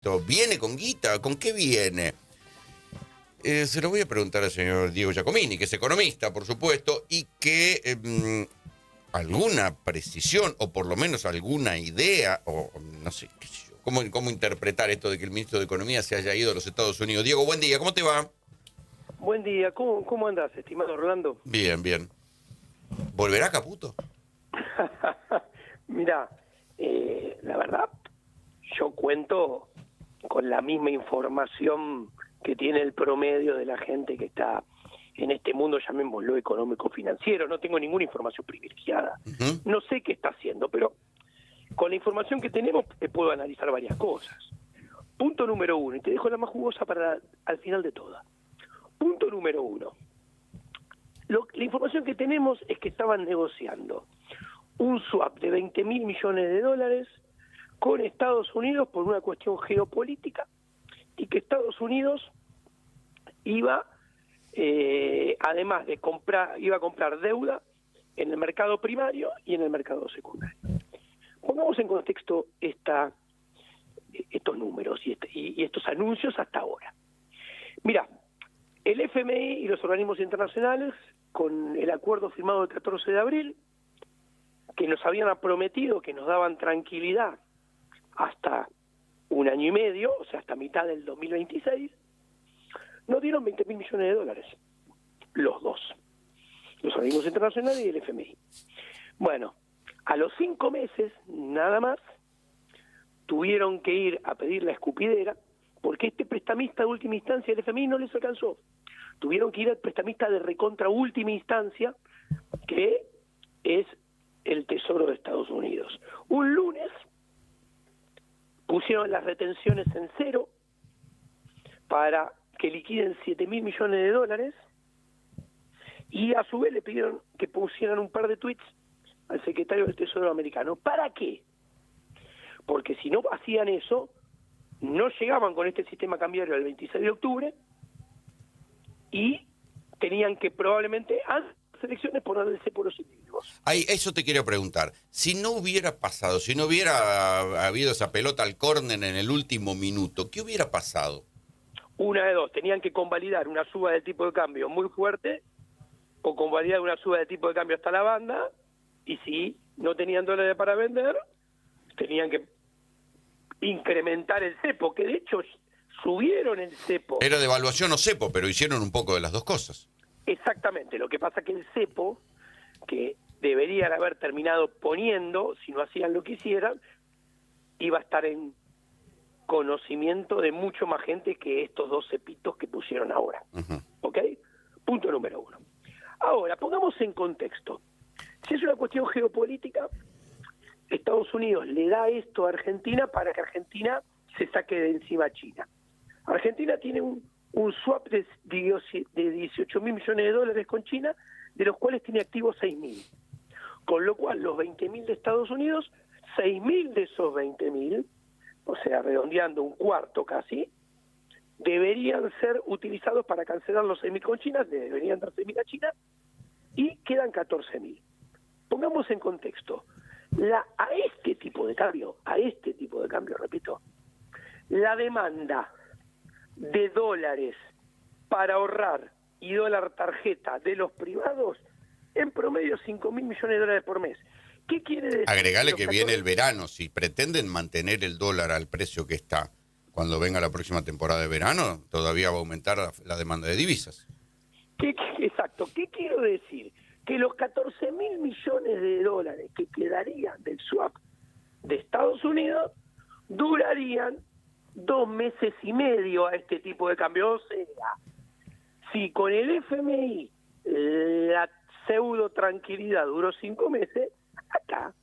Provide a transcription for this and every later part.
¿Viene con guita? ¿Con qué viene? Se lo voy a preguntar al señor Diego Giacomini, que es economista, por supuesto, y que alguna precisión, o por lo menos alguna idea, o no sé, qué sé yo, cómo interpretar esto de que el ministro de Economía se haya ido a los Estados Unidos. Diego, buen día, ¿cómo te va? Buen día, ¿cómo andás, estimado Orlando? Bien, bien. ¿Volverá Caputo? Mirá, la verdad, yo cuento con la misma información que tiene el promedio de la gente que está en este mundo, llamémoslo económico-financiero. No tengo ninguna información privilegiada. No sé qué está haciendo, pero con la información que tenemos puedo analizar varias cosas. Punto número uno, y te dejo la más jugosa para al final de toda. Punto número uno. La información que tenemos es que estaban negociando un swap de 20.000 millones de dólares con Estados Unidos por una cuestión geopolítica y que Estados Unidos iba, además de iba a comprar deuda en el mercado primario y en el mercado secundario. Pongamos en contexto estos números y estos anuncios hasta ahora. Mira, el FMI y los organismos internacionales, con el acuerdo firmado el 14 de abril, que nos habían prometido que nos daban tranquilidad hasta un año y medio, o sea, hasta mitad del 2026, nos dieron 20.000 millones de dólares, los dos, los organismos internacionales y el FMI. Bueno, a los 5 meses, nada más, tuvieron que ir a pedir la escupidera, porque este prestamista de última instancia del FMI no les alcanzó. Tuvieron que ir al prestamista de recontra última instancia, que es el Tesoro de Estados Unidos. Un lunes pusieron las retenciones en cero para que liquiden 7.000 millones de dólares y a su vez le pidieron que pusieran un par de tweets al secretario del Tesoro americano. ¿Para qué? Porque si no hacían eso, no llegaban con este sistema cambiario el 26 de octubre y tenían que probablemente antes de las elecciones poner el cepo a los individuos. Ay, eso te quiero preguntar. Si no hubiera pasado, si no hubiera habido esa pelota al córner en el último minuto, ¿qué hubiera pasado? Una de dos, tenían que convalidar una suba del tipo de cambio muy fuerte o convalidar una suba de tipo de cambio hasta la banda, y si no tenían dólares para vender, tenían que incrementar el cepo, que de hecho subieron el cepo. Era devaluación o cepo, pero hicieron un poco de las dos cosas. Exactamente, lo que pasa que el cepo, que deberían haber terminado poniendo, si no hacían lo que hicieran, iba a estar en conocimiento de mucho más gente que estos dos cepitos que pusieron ahora. ¿Ok? Punto número uno. Ahora, pongamos en contexto. Si es una cuestión geopolítica, Estados Unidos le da esto a Argentina para que Argentina se saque de encima a China. Argentina tiene un swap de 18.000 millones de dólares con China, de los cuales tiene activos 6.000. Con lo cual, los 20.000 de Estados Unidos, 6.000 de esos 20.000, o sea, redondeando un cuarto casi, deberían ser utilizados para cancelar los 6.000 con China, deberían dar 6.000 a China, y quedan 14.000. Pongamos en contexto, a este tipo de cambio, repito, la demanda de dólares para ahorrar y dólar tarjeta de los privados, en promedio 5.000 millones de dólares por mes. ¿Qué quiere decir? Agregale que viene el verano. Si pretenden mantener el dólar al precio que está cuando venga la próxima temporada de verano, todavía va a aumentar la demanda de divisas. Exacto. ¿Qué quiero decir? Que los 14.000 millones de dólares que quedarían del swap de Estados Unidos durarían 2 meses y medio a este tipo de cambio. O sea, si con el FMI la pseudo tranquilidad duró 5 meses, acá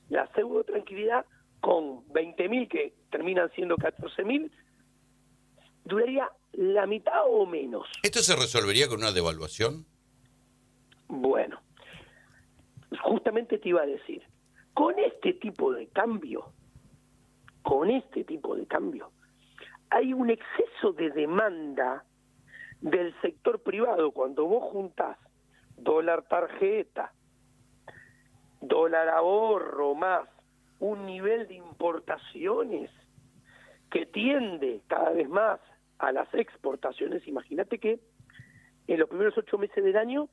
la pseudo tranquilidad con 20.000 que terminan siendo 14.000 duraría la mitad o menos. ¿Esto se resolvería con una devaluación? Bueno, justamente te iba a decir, con este tipo de cambio, hay un exceso de demanda del sector privado. Cuando vos juntás dólar tarjeta, dólar ahorro más un nivel de importaciones que tiende cada vez más a las exportaciones. Imagínate que en los primeros 8 meses del año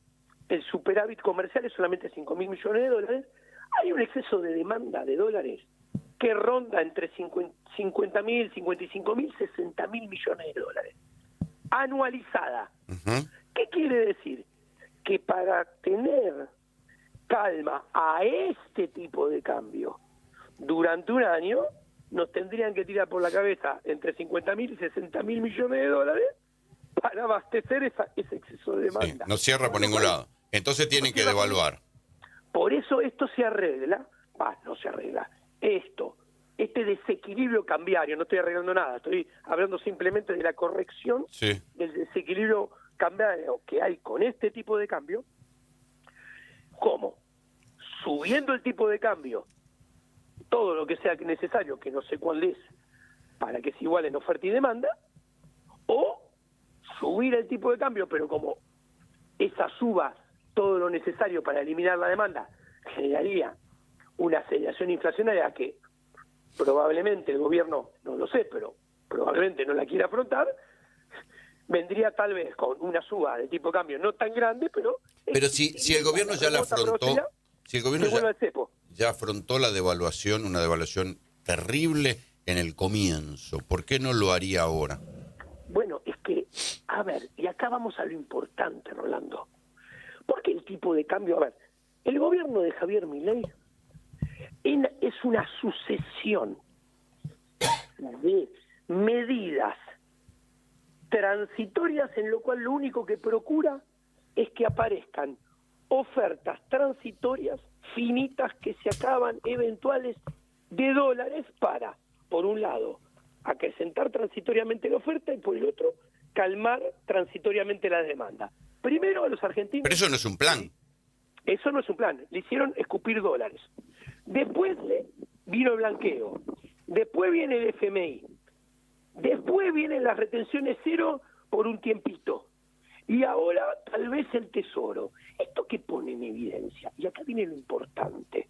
el superávit comercial es solamente 5.000 millones de dólares. Hay un exceso de demanda de dólares que ronda entre 50.000, 55.000, 60.000 millones de dólares, anualizada. Ujú. ¿Qué quiere decir? Que para tener calma a este tipo de cambio durante un año, nos tendrían que tirar por la cabeza entre 50.000 y 60.000 millones de dólares para abastecer ese exceso de Sí, demanda. no cierra por ningún lado. Entonces tienen que devaluar. Por eso esto se arregla, no se arregla, este desequilibrio cambiario, no estoy arreglando nada, estoy hablando simplemente de la corrección Sí. del desequilibrio cambiario que hay con este tipo de cambio. ¿Cómo? Subiendo el tipo de cambio, todo lo que sea necesario, que no sé cuál es, para que se igualen oferta y demanda, o subir el tipo de cambio, pero como esa suba todo lo necesario para eliminar la demanda generaría una aceleración inflacionaria que probablemente el gobierno, no lo sé, pero probablemente no la quiera afrontar, vendría tal vez con una suba de tipo de cambio no tan grande, pero si el gobierno ya la afrontó, si el gobierno se vuelve al cepo. ya afrontó la devaluación, una devaluación terrible en el comienzo, ¿por qué no lo haría ahora? Bueno, es que, a ver, y acá vamos a lo importante, Rolando. Porque el tipo de cambio, a ver, el gobierno de Javier Milei es una sucesión de medidas transitorias en lo cual lo único que procura es que aparezcan ofertas transitorias finitas que se acaban, eventuales, de dólares para, por un lado, acrecentar transitoriamente la oferta y por el otro, calmar transitoriamente la demanda. Primero a los argentinos... Pero eso no es un plan. Eso no es un plan, le hicieron escupir dólares. Después vino el blanqueo, después viene el FMI, después vienen las retenciones cero por un tiempito, y ahora tal vez el Tesoro. ¿Esto qué pone en evidencia? Y acá viene lo importante,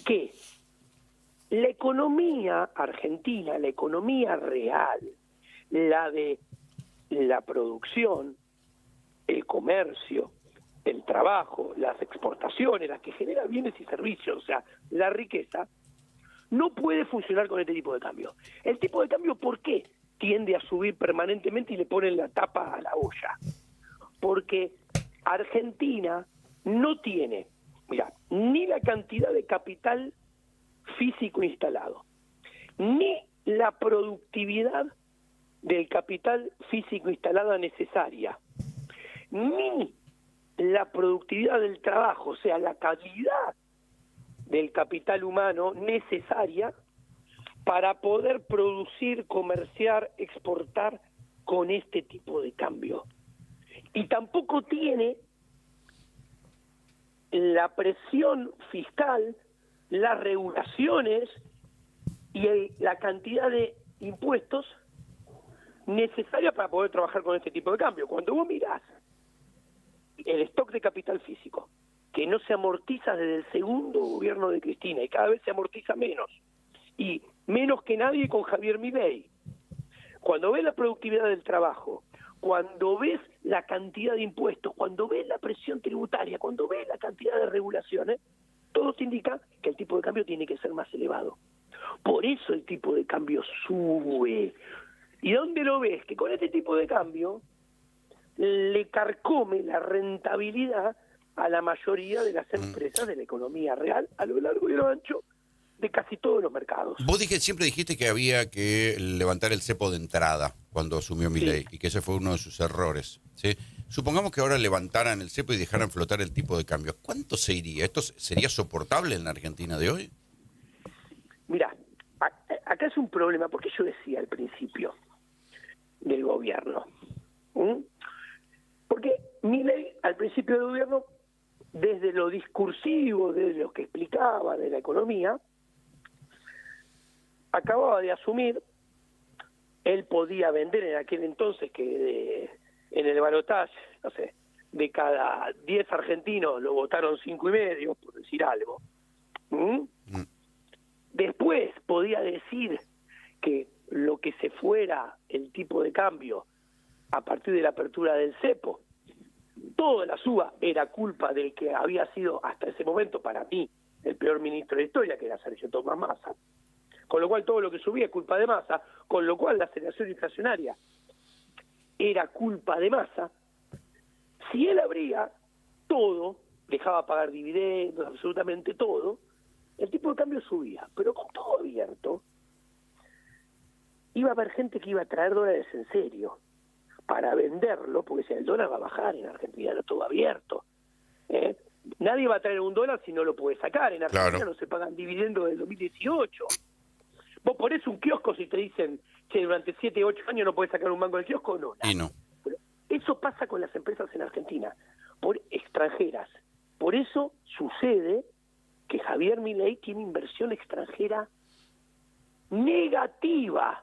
que la economía argentina, la economía real, la de la producción, el comercio, el trabajo, las exportaciones, las que generan bienes y servicios, o sea, la riqueza, no puede funcionar con este tipo de cambio. El tipo de cambio, ¿por qué tiende a subir permanentemente y le ponen la tapa a la olla? Porque Argentina no tiene, mira, ni la cantidad de capital físico instalado, ni la productividad del capital físico instalada necesaria, ni la productividad del trabajo, o sea, la calidad del capital humano necesaria para poder producir, comerciar, exportar con este tipo de cambio. Y tampoco tiene la presión fiscal, las regulaciones y la cantidad de impuestos necesaria para poder trabajar con este tipo de cambio. Cuando vos mirás el stock de capital físico, que no se amortiza desde el segundo gobierno de Cristina y cada vez se amortiza menos, y menos que nadie con Javier Milei. Cuando ves la productividad del trabajo, cuando ves la cantidad de impuestos, cuando ves la presión tributaria, cuando ves la cantidad de regulaciones, todo te indica que el tipo de cambio tiene que ser más elevado. Por eso el tipo de cambio sube. ¿Y dónde lo ves? Que con este tipo de cambio le carcome la rentabilidad a la mayoría de las empresas de la economía real a lo largo y a lo ancho de casi todos los mercados. Vos siempre dijiste que había que levantar el cepo de entrada cuando asumió Milei, y que ese fue uno de sus errores, ¿sí? Supongamos que ahora levantaran el cepo y dejaran flotar el tipo de cambio. ¿Cuánto se iría? ¿Esto sería soportable en la Argentina de hoy? Mirá, acá es un problema, porque yo decía al principio del gobierno, porque Milei al principio del gobierno, desde lo discursivo, desde lo que explicaba de la economía, acababa de asumir. Él podía vender en aquel entonces que en el balotaje, no sé, de cada 10 argentinos lo votaron 5,5, por decir algo. Después podía decir que lo que se fuera el tipo de cambio a partir de la apertura del cepo, toda la suba era culpa del que había sido hasta ese momento para mí el peor ministro de la historia, que era Sergio Tomás Massa. Con lo cual todo lo que subía es culpa de Massa, con lo cual la aceleración inflacionaria era culpa de Massa. Si él abría todo, dejaba pagar dividendos, absolutamente todo, el tipo de cambio subía. Pero con todo abierto, iba a haber gente que iba a traer dólares en serio para venderlo, porque si el dólar va a bajar en Argentina, no todo abierto. Nadie va a traer un dólar si no lo puede sacar. En Argentina Claro. no se pagan dividendos del 2018. Vos ponés un kiosco si te dicen que durante 7, 8 años no podés sacar un banco del kiosco, no. Y no. Pero eso pasa con las empresas en Argentina, por extranjeras. Por eso sucede que Javier Milei tiene inversión extranjera negativa.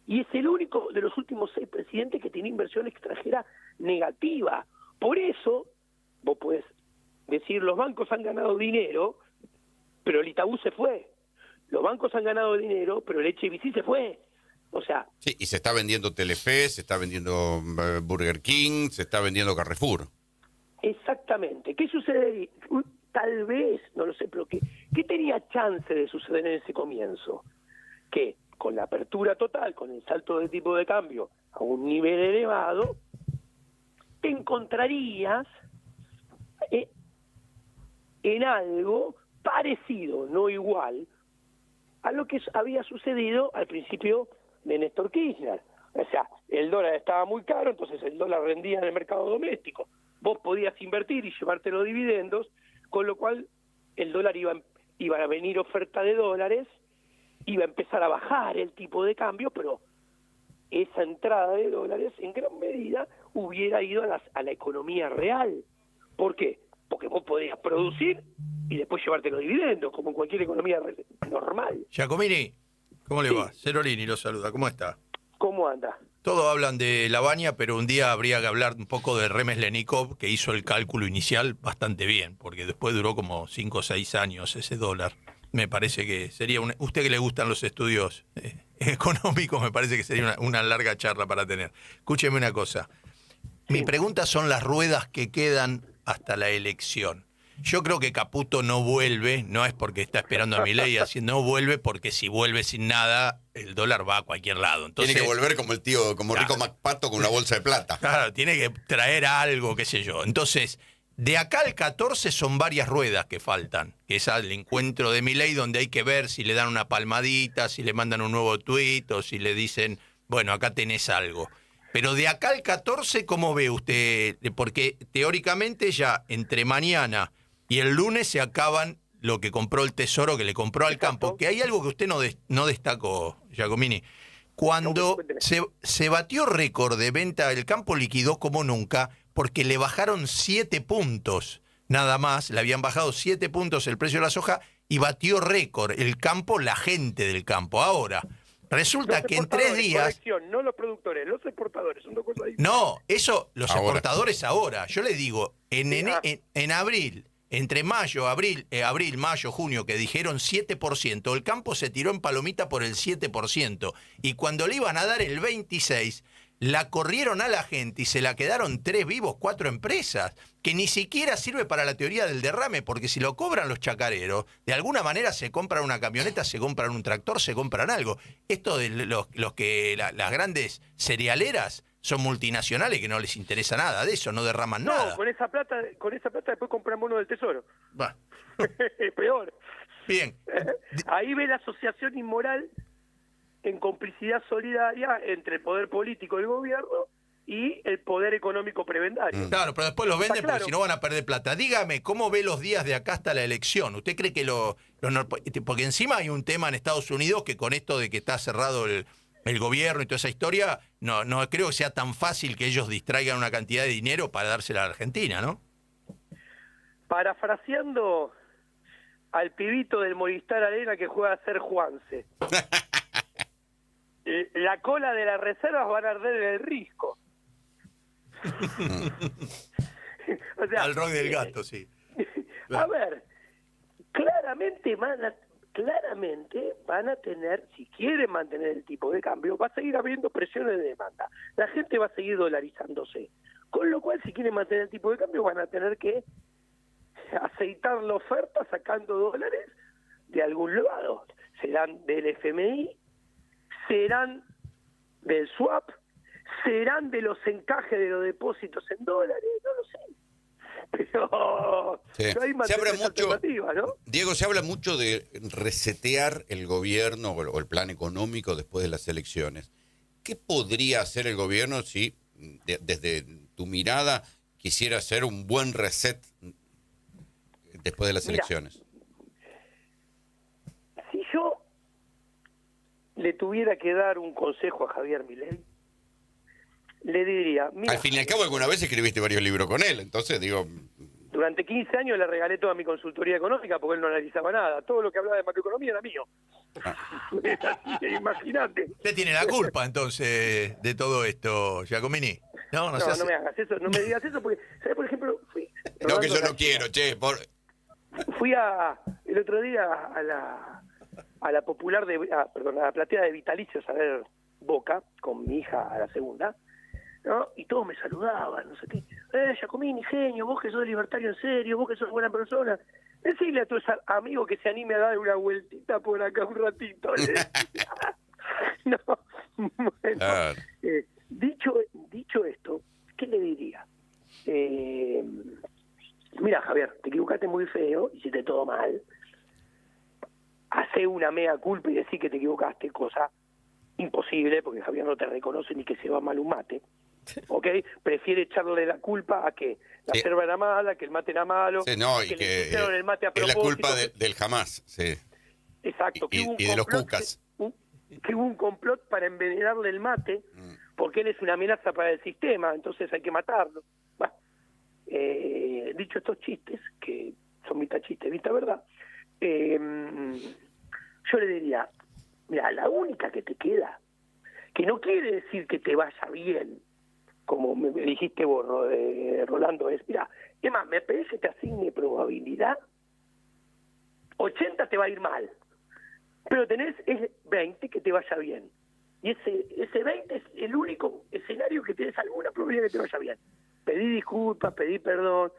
Y es el único de los últimos 6 presidentes que tiene inversión extranjera negativa. Por eso, vos podés decir, los bancos han ganado dinero, pero el Itaú se fue. Los bancos han ganado dinero, pero el HSBC se fue. O sea... Sí, y se está vendiendo Telefe, se está vendiendo Burger King, se está vendiendo Carrefour. Exactamente. ¿Qué sucede? Tal vez, no lo sé, pero ¿qué tenía chance de suceder en ese comienzo? Que con la apertura total, con el salto de tipo de cambio a un nivel elevado, te encontrarías en algo parecido, no igual, a lo que había sucedido al principio de Néstor Kirchner. O sea, el dólar estaba muy caro, entonces el dólar rendía en el mercado doméstico. Vos podías invertir y llevarte los dividendos, con lo cual el dólar iba a venir oferta de dólares, iba a empezar a bajar el tipo de cambio, pero esa entrada de dólares en gran medida hubiera ido a la economía real. ¿Por qué? Porque vos podías producir y después llevarte los dividendos, como en cualquier economía normal. Giacomini, ¿cómo le Sí. va? Cerolini lo saluda, ¿cómo está? ¿Cómo anda? Todos hablan de la Baña, pero un día habría que hablar un poco de Remes Lenikov, que hizo el cálculo inicial bastante bien, porque después duró como 5 o 6 años ese dólar. Me parece que sería usted que le gustan los estudios económicos, me parece que sería una larga charla para tener. Escúcheme una cosa. Mi pregunta son las ruedas que quedan hasta la elección. Yo creo que Caputo no vuelve, no es porque está esperando a Milei, no vuelve porque si vuelve sin nada, el dólar va a cualquier lado. Entonces, Tiene que volver como el tío, como Claro. Rico MacPato con una bolsa de plata. Claro, tiene que traer algo, qué sé yo. Entonces, de acá al 14 son varias ruedas que faltan, que es al encuentro de Milei, donde hay que ver si le dan una palmadita, si le mandan un nuevo tuit o si le dicen, bueno, acá tenés algo. Pero de acá al 14, ¿cómo ve usted? Porque teóricamente ya entre mañana y el lunes se acaban lo que compró el Tesoro, que le compró al campo. Que hay algo que usted no destacó, Giacomini. Cuando se batió récord de venta, el campo liquidó como nunca, porque le bajaron 7 puntos, nada más. Le habían bajado 7 puntos el precio de la soja y batió récord. El campo, la gente del campo. Ahora, resulta que en 3 días... Corrección, no los productores, los exportadores, son dos cosas diferentes. No, eso, los Ahora. exportadores ahora. Yo le digo, en abril, entre abril, mayo, junio, que dijeron 7%, el campo se tiró en palomita por el 7%. Y cuando le iban a dar el 26%, la corrieron a la gente y se la quedaron 3 vivos, 4 empresas, que ni siquiera sirve para la teoría del derrame, porque si lo cobran los chacareros, de alguna manera se compran una camioneta, se compran un tractor, se compran algo. Esto de las grandes cerealeras son multinacionales que no les interesa nada de eso, no derraman nada. No, con esa plata después compramos uno del Tesoro. Va. Es peor. Bien. Ahí ve la asociación inmoral en complicidad solidaria entre el poder político del gobierno y el poder económico prebendario. Claro, pero después los venden Está claro. porque si no van a perder plata. Dígame, ¿cómo ve los días de acá hasta la elección? ¿Usted cree que porque encima hay un tema en Estados Unidos que con esto de que está cerrado el gobierno y toda esa historia, no creo que sea tan fácil que ellos distraigan una cantidad de dinero para dársela a la Argentina, ¿no? Parafraseando al pibito del Movistar Arena que juega a ser Juanse. La cola de las reservas van a arder en el risco. O sea, Al rock del gato, sí. a ver, claramente claramente van a tener, si quieren mantener el tipo de cambio, va a seguir habiendo presiones de demanda. La gente va a seguir dolarizándose. Con lo cual, si quieren mantener el tipo de cambio, van a tener que aceitar la oferta sacando dólares de algún lado. Serán del FMI, serán del swap, serán de los encajes de los depósitos en dólares, no lo sé. Pero Sí. no hay más Se habla mucho, alternativas, ¿no? Diego, se habla mucho de resetear el gobierno o el plan económico después de las elecciones. ¿Qué podría hacer el gobierno si, desde tu mirada, quisiera hacer un buen reset después de las Mira, elecciones? Si yo le tuviera que dar un consejo a Javier Milei, le diría, mira, Al fin y al cabo, alguna vez escribiste varios libros con él, entonces digo... durante 15 años le regalé toda mi consultoría económica porque él no analizaba nada. Todo lo que hablaba de macroeconomía era mío. Imagínate. Usted tiene la culpa, entonces, de todo esto, Giacomini. No, No, no me hagas eso, no me digas eso porque, ¿sabes? Por ejemplo, No, que yo no quiero, che. fui el otro día a la popular perdón, a la platea de Vitalicios a ver Boca con mi hija a la segunda, ¿no? Y todos me saludaban, no sé qué. Giacomini, genio, vos que sos libertario en serio, vos que sos buena persona. Decirle a tus amigos que se anime a dar una vueltita por acá un ratito. No, bueno, Claro. dicho esto, ¿qué le diría? Mira, Javier, te equivocaste muy feo, hiciste todo mal. Hacé una mea culpa y decir que te equivocaste, cosa imposible, porque Javier no te reconoce ni que se va mal un mate. ¿Ok? Prefiere echarle la culpa a que la Sí. yerba era mala, que el mate era malo, Sí, no, y que le que pusieron el mate a es la propósito. culpa del jamás, sí. Exacto, que y- hubo un y de los complot, cucas. que hubo un complot para envenenarle el mate, porque él es una amenaza para el sistema, entonces hay que matarlo. Bueno, dicho estos chistes, que son mitad chiste, mitad verdad, yo le diría, mira, la única que te queda, que no quiere decir que te vaya bien, como me dijiste vos, Rolando, es, mira, es más, me pedís que te asigne probabilidad, 80 te va a ir mal, pero tenés 20 que te vaya bien. Y ese 20 es el único escenario que tienes alguna probabilidad que te vaya bien. Pedí disculpas, pedí perdón,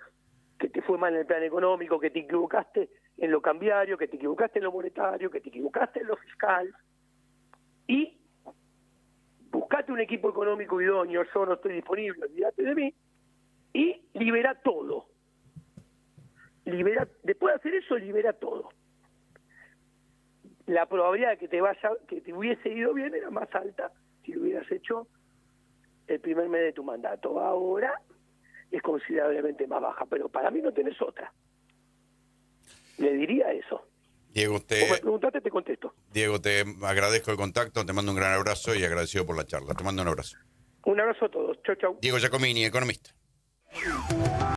que te fue mal en el plan económico, que te equivocaste en lo cambiario, que te equivocaste en lo monetario, que te equivocaste en lo fiscal. Y buscate un equipo económico idóneo, yo no estoy disponible, olvídate de mí, y libera todo. Después de hacer eso, libera todo. La probabilidad de que te hubiese ido bien era más alta si lo hubieras hecho el primer mes de tu mandato. Ahora es considerablemente más baja, pero para mí no tenés otra. Le diría eso. Diego, Vos me preguntaste, te contesto. Diego, te agradezco el contacto, te mando un gran abrazo y agradecido por la charla. Te mando un abrazo. Un abrazo a todos. Chau, chau. Diego Giacomini, economista.